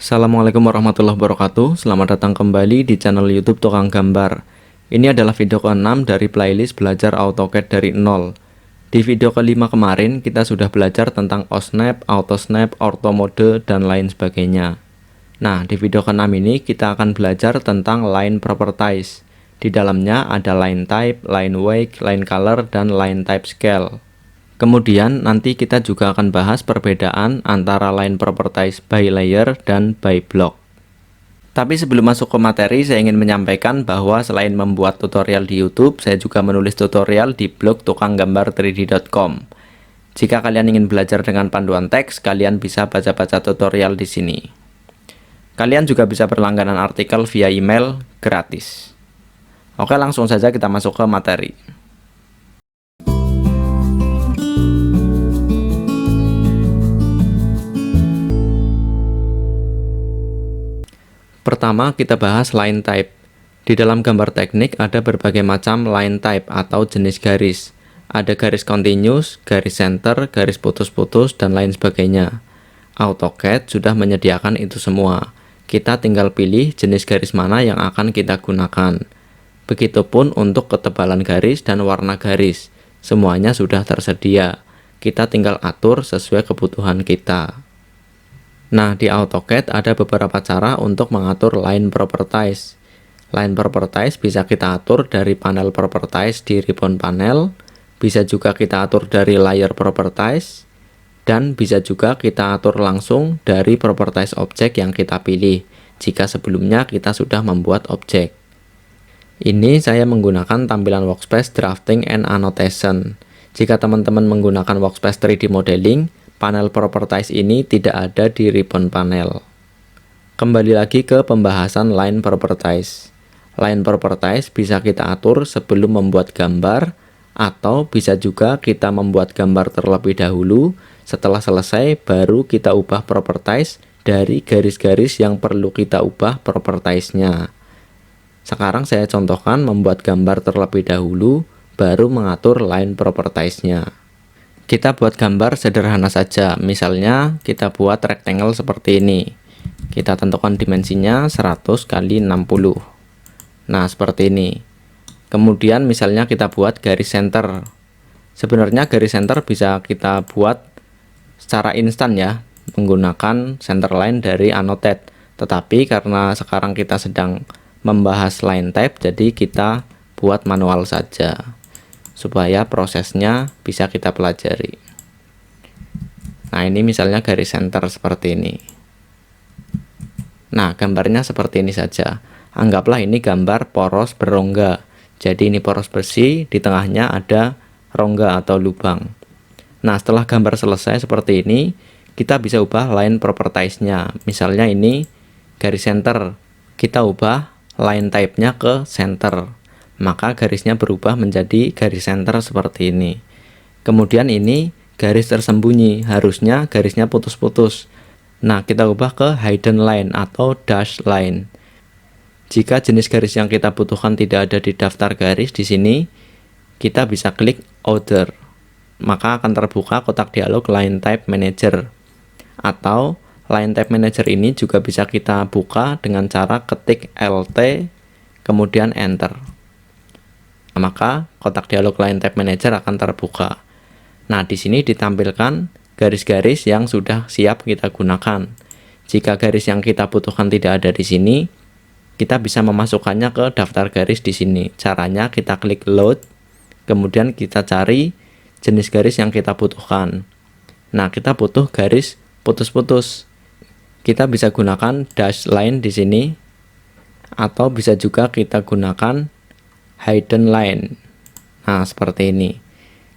Assalamualaikum warahmatullahi wabarakatuh. Selamat datang kembali di channel YouTube Tukang Gambar. Ini adalah video ke-6 dari playlist belajar AutoCAD dari nol. Di video ke-5 kemarin kita sudah belajar tentang OSNAP, AutoSnap, Ortho Mode, dan lain sebagainya. Nah, di video ke-6 ini kita akan belajar tentang Line Properties. Di dalamnya ada Line Type, Line Weight, Line Color, dan Line Type Scale. Kemudian nanti kita juga akan bahas perbedaan antara line properties by layer dan by block. Tapi sebelum masuk ke materi, saya ingin menyampaikan bahwa selain membuat tutorial di YouTube, saya juga menulis tutorial di blog tukanggambar3d.com. Jika kalian ingin belajar dengan panduan teks, kalian bisa baca-baca tutorial di sini. Kalian juga bisa berlangganan artikel via email gratis. Oke, langsung saja kita masuk ke materi. Pertama, kita bahas line type. Di dalam gambar teknik ada berbagai macam line type atau jenis garis. Ada garis continuous, garis center, garis putus-putus, dan lain sebagainya. AutoCAD sudah menyediakan itu semua. Kita tinggal pilih jenis garis mana yang akan kita gunakan. Begitupun untuk ketebalan garis dan warna garis. Semuanya sudah tersedia. Kita tinggal atur sesuai kebutuhan kita. Nah, di AutoCAD ada beberapa cara untuk mengatur line properties. Line properties bisa kita atur dari panel properties di ribbon panel, bisa juga kita atur dari layer properties, dan bisa juga kita atur langsung dari properties objek yang kita pilih, jika sebelumnya kita sudah membuat objek. Ini saya menggunakan tampilan workspace drafting and annotation. Jika teman-teman menggunakan workspace 3D modeling, panel properties ini tidak ada di ribbon panel. Kembali lagi ke pembahasan line properties. Line properties bisa kita atur sebelum membuat gambar, atau bisa juga kita membuat gambar terlebih dahulu. Setelah selesai, baru kita ubah properties dari garis-garis yang perlu kita ubah propertiesnya. Sekarang saya contohkan membuat gambar terlebih dahulu, baru mengatur line propertiesnya. Kita buat gambar sederhana saja, misalnya kita buat rectangle seperti ini. Kita tentukan dimensinya 100 x 60. Nah, seperti ini. Kemudian misalnya kita buat garis center. Sebenarnya garis center bisa kita buat secara instan ya, menggunakan center line dari Annotate. Tetapi karena sekarang kita sedang membahas line type, jadi kita buat manual saja, supaya prosesnya bisa kita pelajari. Nah, ini misalnya garis center seperti ini. Nah, gambarnya seperti ini saja. Anggaplah ini gambar poros berongga. Jadi ini poros besi, di tengahnya ada rongga atau lubang. Nah, setelah gambar selesai seperti ini, kita bisa ubah line propertiesnya. Misalnya ini garis center, kita ubah line type-nya ke center. Maka garisnya berubah menjadi garis center seperti ini. Kemudian ini garis tersembunyi, harusnya garisnya putus-putus. Nah, kita ubah ke hidden line atau dash line. Jika jenis garis yang kita butuhkan tidak ada di daftar garis di sini, kita bisa klik Other. Maka akan terbuka kotak dialog Line Type Manager. Atau Line Type Manager ini juga bisa kita buka dengan cara ketik LT kemudian Enter. Maka kotak dialog Line Type Manager akan terbuka. Nah, di sini ditampilkan garis-garis yang sudah siap kita gunakan. Jika garis yang kita butuhkan tidak ada di sini, kita bisa memasukkannya ke daftar garis di sini. Caranya kita klik Load, kemudian kita cari jenis garis yang kita butuhkan. Nah, kita butuh garis putus-putus. Kita bisa gunakan dash line di sini, atau bisa juga kita gunakan hidden line. Nah, seperti ini.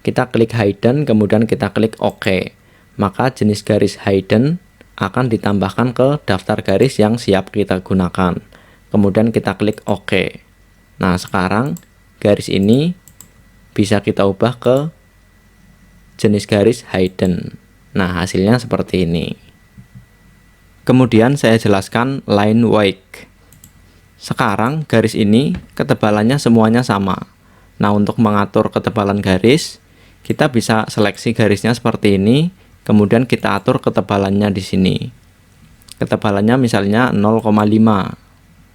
Kita klik hidden, kemudian kita klik OK. Maka jenis garis hidden akan ditambahkan ke daftar garis yang siap kita gunakan. Kemudian kita klik OK. Nah, sekarang garis ini bisa kita ubah ke jenis garis hidden. Nah, hasilnya seperti ini. Kemudian saya jelaskan line weight. Sekarang garis ini ketebalannya semuanya sama. Nah, untuk mengatur ketebalan garis, kita bisa seleksi garisnya seperti ini, kemudian kita atur ketebalannya di sini. ketebalannya misalnya 0,5.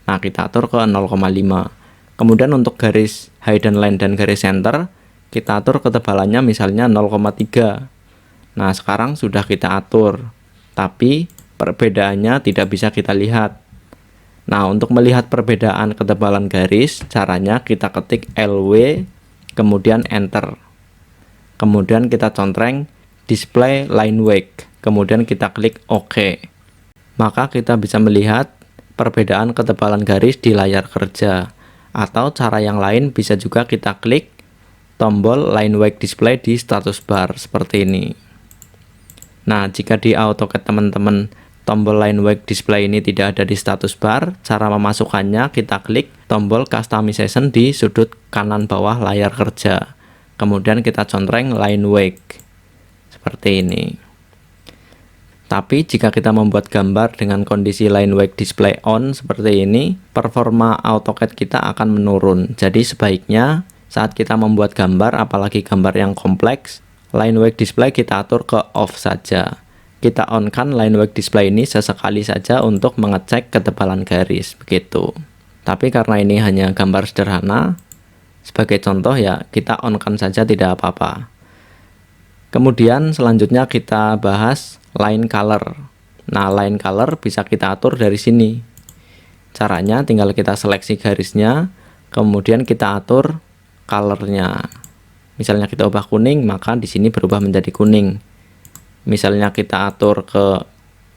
Nah, kita atur ke 0,5. Kemudian untuk garis hidden line dan garis center, kita atur ketebalannya misalnya 0,3. Nah, sekarang sudah kita atur, tapi perbedaannya tidak bisa kita lihat. Nah, untuk melihat perbedaan ketebalan garis, caranya kita ketik LW, kemudian enter. Kemudian kita contreng display line weight, kemudian kita klik OK. Maka kita bisa melihat perbedaan ketebalan garis di layar kerja. Atau cara yang lain bisa juga kita klik tombol line weight display di status bar seperti ini. Nah, jika di AutoCAD teman-teman tombol line weight display ini tidak ada di status bar, cara memasukkannya kita klik tombol customization di sudut kanan bawah layar kerja. Kemudian kita contreng line weight seperti ini. Tapi jika kita membuat gambar dengan kondisi line weight display on seperti ini, performa AutoCAD kita akan menurun. Jadi sebaiknya saat kita membuat gambar, apalagi gambar yang kompleks, line weight display kita atur ke off saja. Kita on-kan line weight display ini sesekali saja untuk mengecek ketebalan garis, begitu. Tapi karena ini hanya gambar sederhana, sebagai contoh ya kita on-kan saja tidak apa-apa. Kemudian selanjutnya kita bahas line color. Nah, line color bisa kita atur dari sini. Caranya tinggal kita seleksi garisnya, kemudian kita atur colornya. Misalnya kita ubah kuning, maka di sini berubah menjadi kuning. Misalnya kita atur ke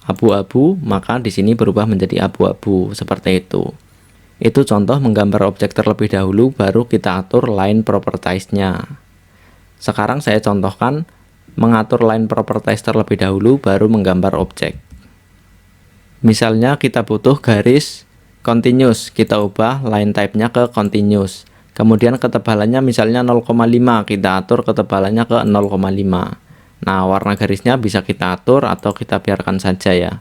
abu-abu, maka di sini berubah menjadi abu-abu, seperti itu. Itu contoh menggambar objek terlebih dahulu, baru kita atur line properties-nya. Sekarang saya contohkan mengatur line properties terlebih dahulu, baru menggambar objek. Misalnya kita butuh garis continuous, kita ubah line type-nya ke continuous. Kemudian ketebalannya misalnya 0,5, kita atur ketebalannya ke 0,5. Nah, warna garisnya bisa kita atur atau kita biarkan saja ya.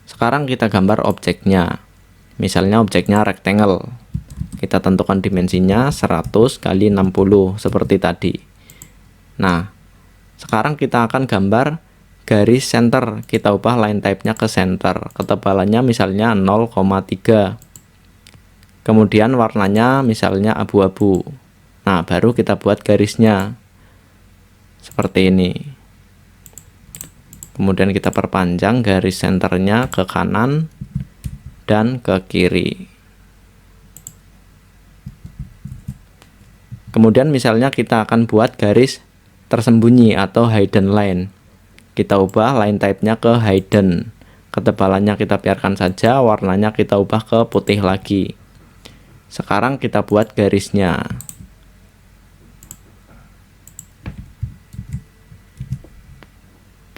Sekarang kita gambar objeknya. Misalnya objeknya rectangle. Kita tentukan dimensinya 100 kali 60 seperti tadi. Nah, sekarang kita akan gambar garis center. Kita ubah line type-nya ke center. Ketebalannya misalnya 0,3. Kemudian warnanya misalnya abu-abu. Nah, baru kita buat garisnya. Seperti ini. Kemudian kita perpanjang garis senternya ke kanan dan ke kiri. Kemudian misalnya kita akan buat garis tersembunyi atau hidden line. Kita ubah line type-nya ke hidden. Ketebalannya kita biarkan saja, warnanya kita ubah ke putih lagi. Sekarang kita buat garisnya.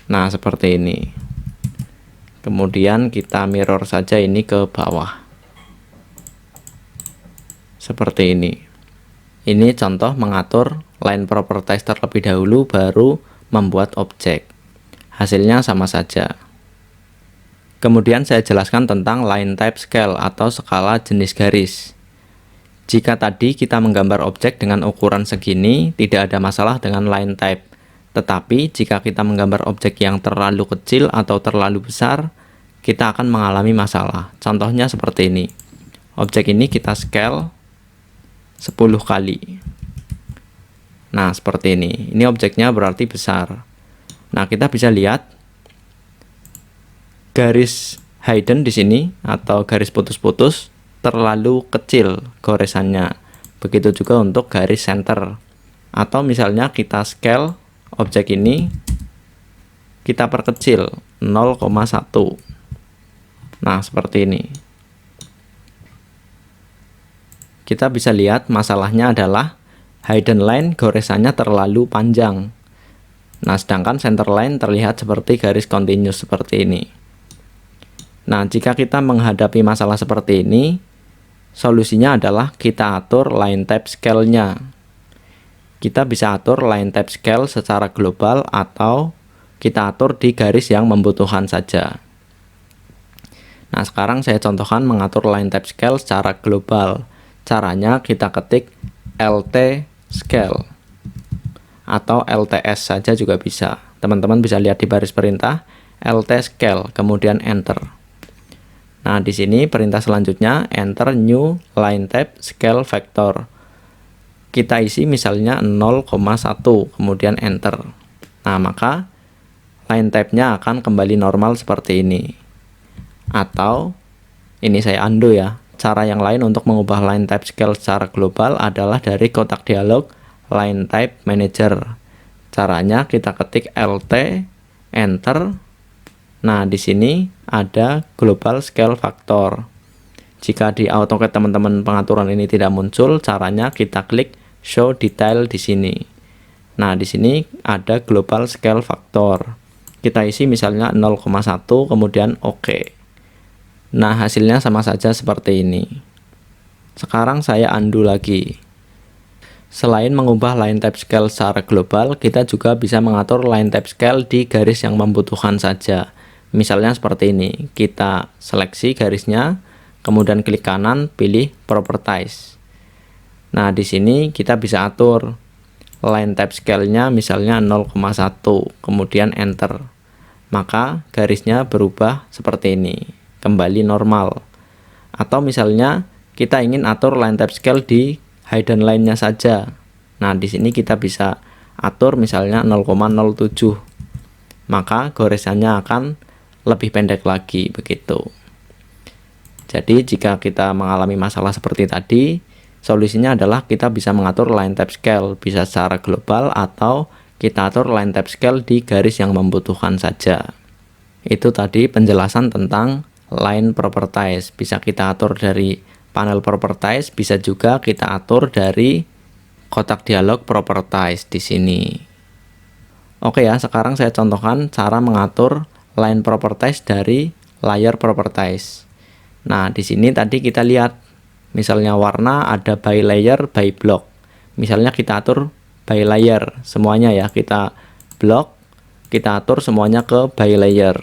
Nah, seperti ini. Kemudian kita mirror saja ini ke bawah. Seperti ini. Ini contoh mengatur line properties terlebih dahulu, baru membuat objek. Hasilnya sama saja. Kemudian saya jelaskan tentang line type scale atau skala jenis garis. Jika tadi kita menggambar objek dengan ukuran segini, tidak ada masalah dengan line type. Tetapi jika kita menggambar objek yang terlalu kecil atau terlalu besar, kita akan mengalami masalah. Contohnya seperti ini. Objek ini kita scale 10 kali. Nah, seperti ini. Ini objeknya berarti besar. Nah, kita bisa lihat garis hidden di sini atau garis putus-putus terlalu kecil goresannya. Begitu juga untuk garis center. Atau misalnya kita scale objek ini, kita perkecil 0,1. Nah, seperti ini. Kita bisa lihat masalahnya adalah hidden line goresannya terlalu panjang. Nah, sedangkan center line terlihat seperti garis continuous seperti ini. Nah, jika kita menghadapi masalah seperti ini, solusinya adalah kita atur line type scale-nya. Kita bisa atur line type scale secara global atau kita atur di garis yang membutuhkan saja. Nah, sekarang saya contohkan mengatur line type scale secara global. Caranya kita ketik LT scale atau LTS saja juga bisa. Teman-teman bisa lihat di baris perintah LT scale, kemudian enter. Nah, di sini perintah selanjutnya enter new line type scale vector. Kita isi misalnya 0,1, kemudian enter. Nah, maka line type-nya akan kembali normal seperti ini. Atau ini saya undo ya. Cara yang lain untuk mengubah line type scale secara global adalah dari kotak dialog line type manager. Caranya kita ketik LT, enter. Nah, di sini ada global scale factor. Jika di AutoCAD teman-teman pengaturan ini tidak muncul, caranya kita klik show detail di sini. Nah, di sini ada global scale factor. Kita isi misalnya 0,1, kemudian OK. Nah, hasilnya sama saja seperti ini. Sekarang saya undo lagi. Selain mengubah line type scale secara global, kita juga bisa mengatur line type scale di garis yang membutuhkan saja. Misalnya seperti ini. Kita seleksi garisnya, kemudian klik kanan, pilih Properties. Nah, di sini kita bisa atur line type scale-nya misalnya 0,1, kemudian enter. Maka garisnya berubah seperti ini, kembali normal. Atau misalnya kita ingin atur line type scale di hidden line-nya saja. Nah, di sini kita bisa atur misalnya 0,07. Maka goresannya akan lebih pendek lagi begitu. Jadi jika kita mengalami masalah seperti tadi, solusinya adalah kita bisa mengatur line type scale bisa secara global atau kita atur line type scale di garis yang membutuhkan saja. Itu tadi penjelasan tentang line properties. Bisa kita atur dari panel properties, bisa juga kita atur dari kotak dialog properties di sini. Oke ya, sekarang saya contohkan cara mengatur line properties dari layer properties. Nah, di sini tadi kita lihat misalnya warna ada by layer, by block. Misalnya kita atur by layer semuanya ya, kita block, kita atur semuanya ke by layer.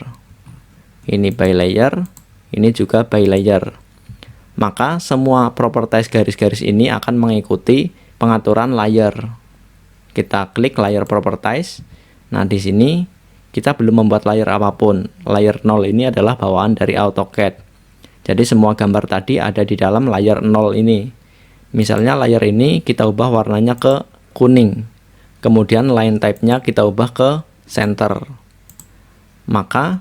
Ini by layer, ini juga by layer. Maka semua properties garis-garis ini akan mengikuti pengaturan layer. Kita klik layer properties. Nah, di sini kita belum membuat layer apapun. Layer 0 ini adalah bawaan dari AutoCAD. Jadi semua gambar tadi ada di dalam layer 0 ini. Misalnya layer ini kita ubah warnanya ke kuning. Kemudian line type-nya kita ubah ke center. Maka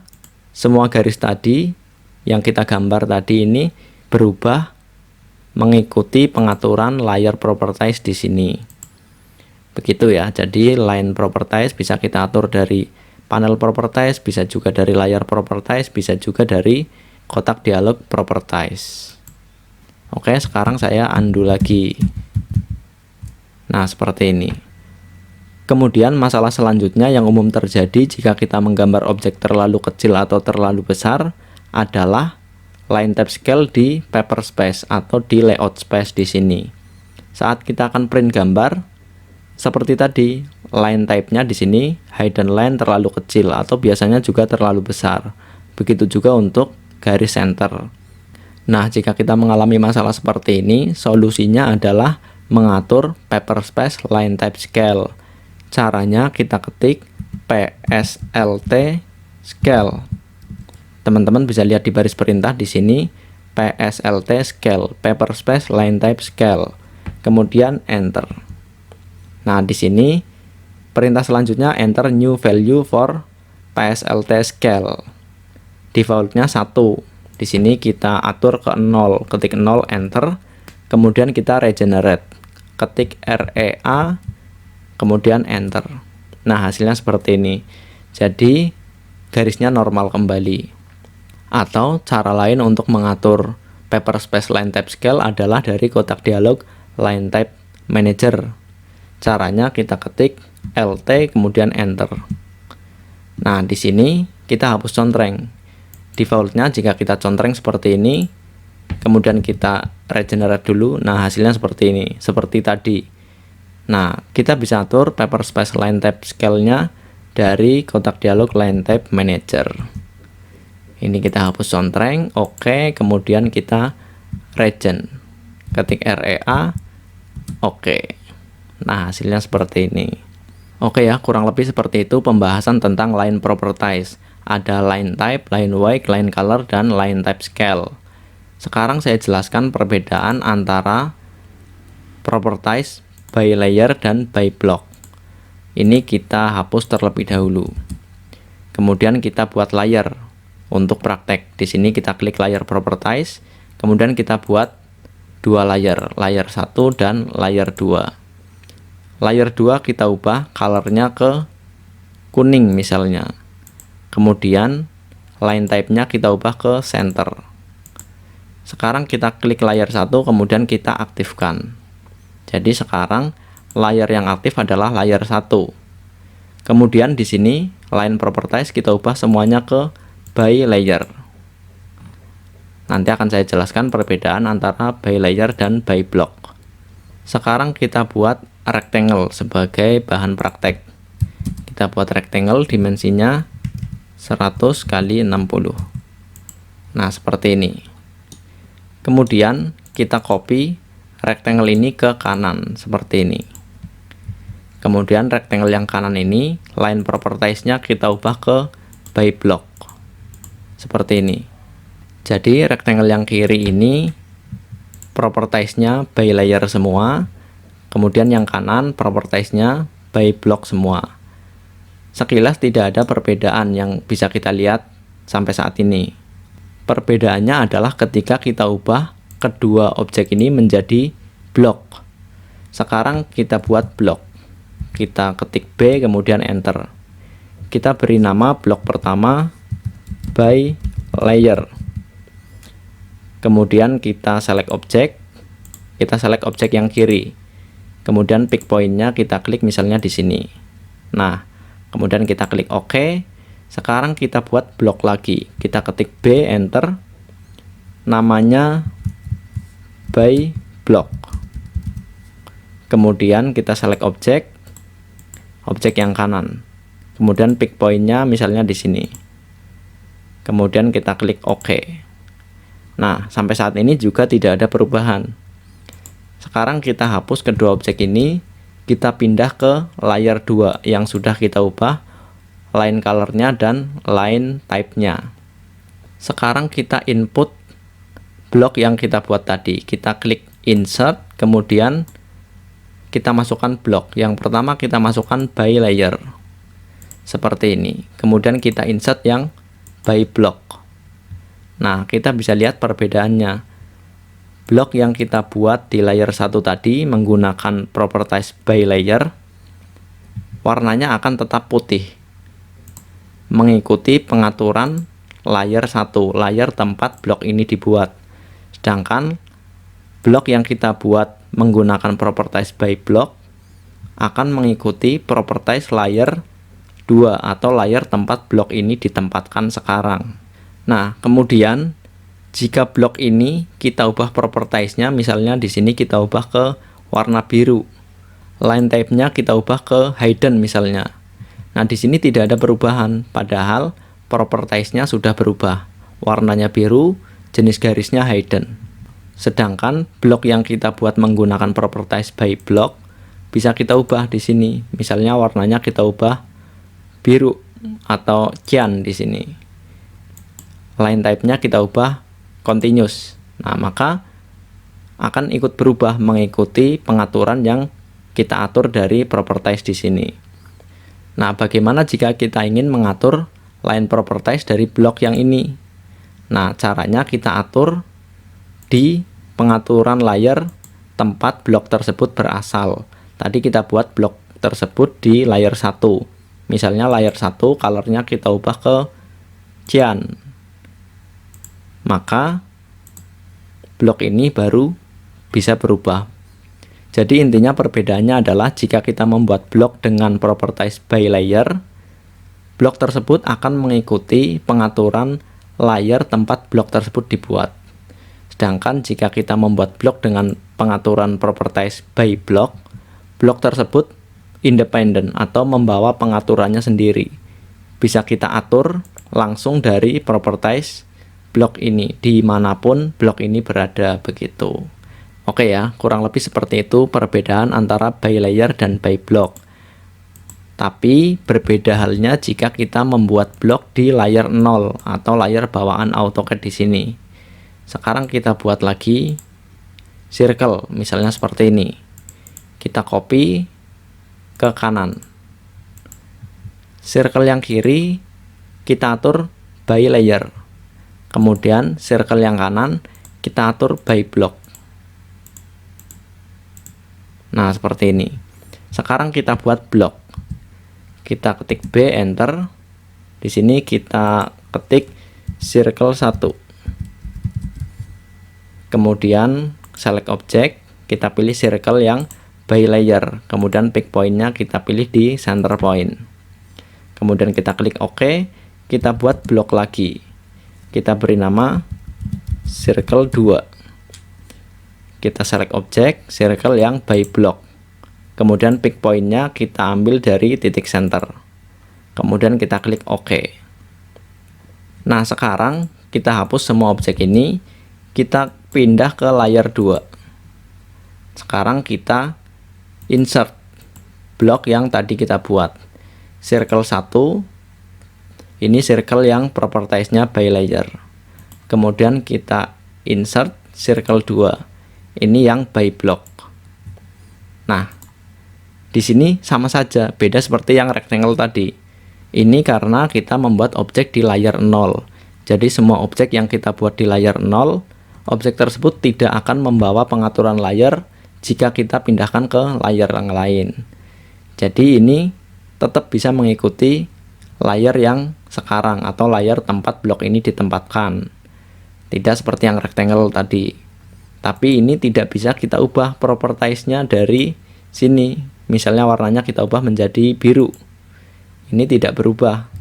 semua garis tadi yang kita gambar tadi ini berubah mengikuti pengaturan layer properties di sini. Begitu ya. Jadi line properties bisa kita atur dari panel properties, bisa juga dari layar properties, bisa juga dari kotak dialog properties. Oke, sekarang saya undo lagi. Nah, seperti ini. Kemudian masalah selanjutnya yang umum terjadi jika kita menggambar objek terlalu kecil atau terlalu besar adalah line type scale di paper space atau di layout space di sini. Saat kita akan print gambar, seperti tadi, line type-nya di sini hidden line terlalu kecil atau biasanya juga terlalu besar. Begitu juga untuk garis center. Nah, jika kita mengalami masalah seperti ini, solusinya adalah mengatur paper space line type scale. Caranya kita ketik PSLT scale. Teman-teman bisa lihat di baris perintah di sini PSLT scale, paper space line type scale. Kemudian enter. Nah, di sini perintah selanjutnya enter new value for PSLT scale. Defaultnya 1. Di sini kita atur ke 0, ketik 0 enter. Kemudian kita regenerate. Ketik REA kemudian enter. Nah, hasilnya seperti ini. Jadi garisnya normal kembali. Atau cara lain untuk mengatur paper space line type scale adalah dari kotak dialog line type manager. Caranya kita ketik LT kemudian enter. Nah, di sini kita hapus contreng. Defaultnya jika kita contreng seperti ini, kemudian kita regenerate dulu. Nah, hasilnya seperti ini, seperti tadi. Nah, kita bisa atur paper space line type scale-nya dari kotak dialog line type manager. Ini kita hapus contreng, oke, kemudian kita regen. Ketik REA, oke. Nah, hasilnya seperti ini. Oke ya, kurang lebih seperti itu pembahasan tentang line properties. Ada line type, line weight, line color, dan line type scale. Sekarang saya jelaskan perbedaan antara properties by layer dan by block. Ini kita hapus terlebih dahulu. Kemudian kita buat layer untuk praktek. Di sini kita klik layer properties, kemudian kita buat dua layer, layer 1 dan layer 2. Layer 2 kita ubah colornya ke kuning misalnya. Kemudian line type-nya kita ubah ke center. Sekarang kita klik layer 1, kemudian kita aktifkan. Jadi sekarang layer yang aktif adalah layer 1. Kemudian di sini line properties kita ubah semuanya ke by layer. Nanti akan saya jelaskan perbedaan antara by layer dan by block. Sekarang kita buat rectangle sebagai bahan praktek. Kita buat rectangle dimensinya 100 x 60. Nah, seperti ini. Kemudian kita copy rectangle ini ke kanan seperti ini. Kemudian rectangle yang kanan ini line properties-nya kita ubah ke by block seperti ini. Jadi rectangle yang kiri ini properties-nya by layer semua, kemudian yang kanan properties-nya by block semua. Sekilas tidak ada perbedaan yang bisa kita lihat sampai saat ini. Perbedaannya adalah ketika kita ubah kedua objek ini menjadi blok. Sekarang kita buat blok. Kita ketik B kemudian enter. Kita beri nama blok pertama by layer. Kemudian kita select objek. Kita select objek yang kiri. Kemudian pick point-nya kita klik misalnya di sini. Nah, kemudian kita klik OK. Sekarang kita buat blok lagi. Kita ketik B, enter. Namanya by block. Kemudian kita select objek yang kanan. Kemudian pick point-nya misalnya di sini. Kemudian kita klik OK. Nah, sampai saat ini juga tidak ada perubahan. Sekarang kita hapus kedua objek ini. Kita pindah ke layer 2 yang sudah kita ubah line color-nya dan line type-nya. Sekarang kita input blok yang kita buat tadi. Kita klik insert, kemudian kita masukkan blok. Yang pertama kita masukkan by layer. Seperti ini. Kemudian kita insert yang by block. Nah, kita bisa lihat perbedaannya. Blok yang kita buat di layer 1 tadi menggunakan properties by layer, warnanya akan tetap putih. Mengikuti pengaturan layer 1, layer tempat blok ini dibuat. Sedangkan blok yang kita buat menggunakan properties by block akan mengikuti properties layer 2 atau layer tempat blok ini ditempatkan sekarang. Nah, kemudian jika blok ini kita ubah properties-nya, misalnya di sini kita ubah ke warna biru. Line type-nya kita ubah ke hidden misalnya. Nah, di sini tidak ada perubahan, padahal properties-nya sudah berubah. Warnanya biru, jenis garisnya hidden. Sedangkan blok yang kita buat menggunakan properties by block bisa kita ubah di sini. Misalnya warnanya kita ubah biru atau cyan di sini. Line type-nya kita ubah continuous. Nah, maka akan ikut berubah mengikuti pengaturan yang kita atur dari properties di sini. Nah, bagaimana jika kita ingin mengatur line properties dari blok yang ini? Nah, caranya kita atur di pengaturan layer tempat blok tersebut berasal. Tadi kita buat blok tersebut di layer 1. Misalnya layer 1 colornya kita ubah ke cyan. Maka blok ini baru bisa berubah. Jadi intinya perbedaannya adalah jika kita membuat blok dengan properties by layer, blok tersebut akan mengikuti pengaturan layer tempat blok tersebut dibuat. Sedangkan jika kita membuat blok dengan pengaturan properties by block, blok tersebut independen atau membawa pengaturannya sendiri. Bisa kita atur langsung dari properties blok ini, dimanapun blok ini berada begitu. Oke ya, kurang lebih seperti itu perbedaan antara by layer dan by block. Tapi berbeda halnya jika kita membuat blok di layer 0 atau layer bawaan AutoCAD di sini. Sekarang kita buat lagi circle, misalnya seperti ini. Kita copy ke kanan. Circle yang kiri kita atur by layer. Kemudian circle yang kanan kita atur by block. Nah, seperti ini. Sekarang kita buat blok. Kita ketik B, enter. Di sini kita ketik circle 1. Kemudian select object, kita pilih circle yang by layer. Kemudian pick point-nya kita pilih di center point. Kemudian kita klik OK, kita buat blok lagi. Kita beri nama circle 2. Kita select object, circle yang by block. Kemudian pick point-nya kita ambil dari titik center. Kemudian kita klik OK. Nah, sekarang kita hapus semua objek ini, kita pindah ke layer 2. Sekarang kita insert blok yang tadi kita buat. Circle 1, ini circle yang propertiesnya by layer. Kemudian kita insert circle 2, ini yang by block. Nah, di sini sama saja, beda seperti yang rectangle tadi. Ini karena kita membuat objek di layer 0. Jadi semua objek yang kita buat di layer 0, objek tersebut tidak akan membawa pengaturan layer jika kita pindahkan ke layer yang lain. Jadi ini tetap bisa mengikuti layer yang sekarang atau layer tempat blok ini ditempatkan. Tidak seperti yang rectangle tadi. Tapi ini tidak bisa kita ubah propertiesnya dari sini. Misalnya warnanya kita ubah menjadi biru. Ini tidak berubah.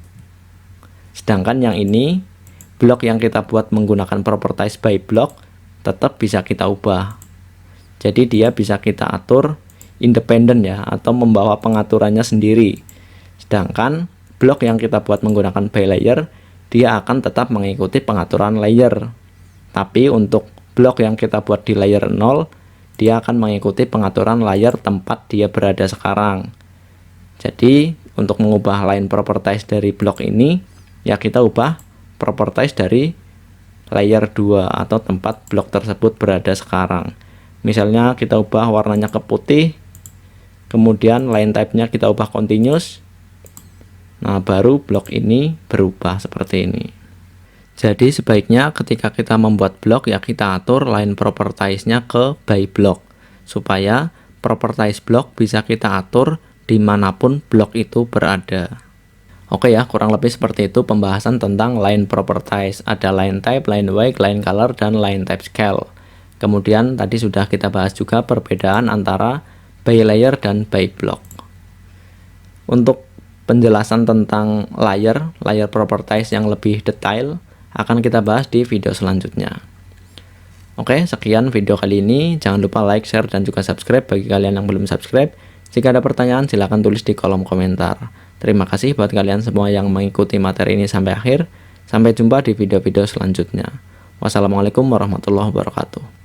Sedangkan yang ini, blok yang kita buat menggunakan properties by block, tetap bisa kita ubah. Jadi dia bisa kita atur independen ya, atau membawa pengaturannya sendiri. Sedangkan blok yang kita buat menggunakan by layer, dia akan tetap mengikuti pengaturan layer. Tapi untuk blok yang kita buat di layer 0, dia akan mengikuti pengaturan layer tempat dia berada sekarang. Jadi untuk mengubah line properties dari blok ini, ya kita ubah properties dari layer 2 atau tempat blok tersebut berada sekarang. Misalnya kita ubah warnanya ke putih, kemudian line type-nya kita ubah continuous. Nah, baru blok ini berubah seperti ini. Jadi sebaiknya ketika kita membuat blok, ya kita atur line propertiesnya ke by block, supaya properties blok bisa kita atur dimanapun blok itu berada. Oke ya, kurang lebih seperti itu pembahasan tentang line properties. Ada line type, line weight, line color, dan line type scale. Kemudian tadi sudah kita bahas juga perbedaan antara by layer dan by block. Untuk penjelasan tentang layer properties yang lebih detail akan kita bahas di video selanjutnya. Oke, sekian video kali ini. Jangan lupa like, share, dan juga subscribe bagi kalian yang belum subscribe. Jika ada pertanyaan, silahkan tulis di kolom komentar. Terima kasih buat kalian semua yang mengikuti materi ini sampai akhir. Sampai jumpa di video-video selanjutnya. Wassalamualaikum warahmatullahi wabarakatuh.